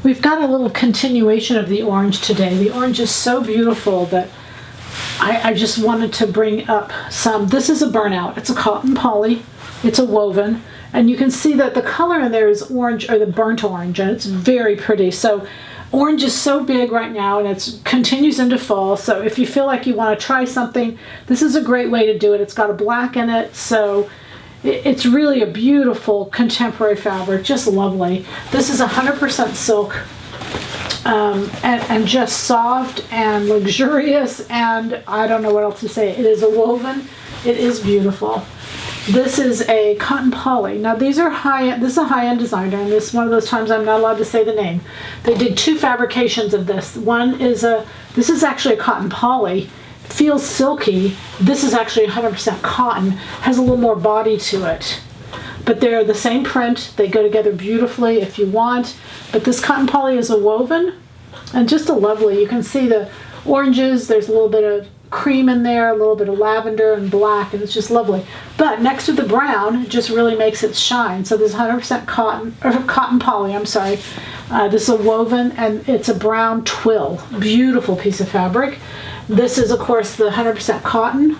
We've got a little continuation of the orange today. The orange is so beautiful that I just wanted to bring up some. This is a burnout. It's a cotton poly. It's a woven. And you can see that the color in there is orange, or the burnt orange, and it's very pretty. So orange is so big right now, and it continues into fall. So if you feel like you want to try something, this is a great way to do it. It's got a black in it, so it's really a beautiful contemporary fabric, just lovely. This is 100% silk, and just soft and luxurious, and I don't know what else to say. It is a woven. It is beautiful. This is a cotton poly. Now these are high-end. This is a high-end designer, and this is one of those times I'm not allowed to say the name. They did two fabrications of this. One is this is actually a cotton poly. Feels silky. This is actually 100% cotton. Has a little more body to it. But they're the same print. They go together beautifully if you want. But this cotton poly is a woven, and just a lovely. You can see the oranges. There's a little bit of cream in there, a little bit of lavender and black, and it's just lovely. But next to the brown, it just really makes it shine. So this is 100% cotton, or cotton poly, I'm sorry. This is a woven, and it's a brown twill. Beautiful piece of fabric. This is, of course, the 100% cotton.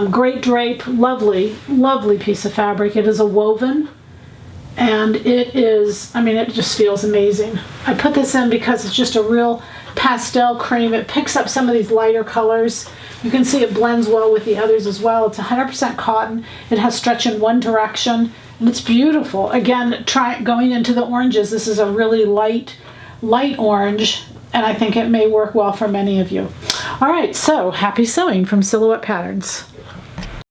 Great drape, lovely, lovely piece of fabric. It is a woven, and it is, I mean, it just feels amazing. I put this in because it's just a real pastel cream. It picks up some of these lighter colors. You can see it blends well with the others as well. It's 100% cotton. It has stretch in one direction, and it's beautiful. Again, going into the oranges. This is a really light orange, and I think it may work well for many of you. All right, so happy sewing from Silhouette Patterns.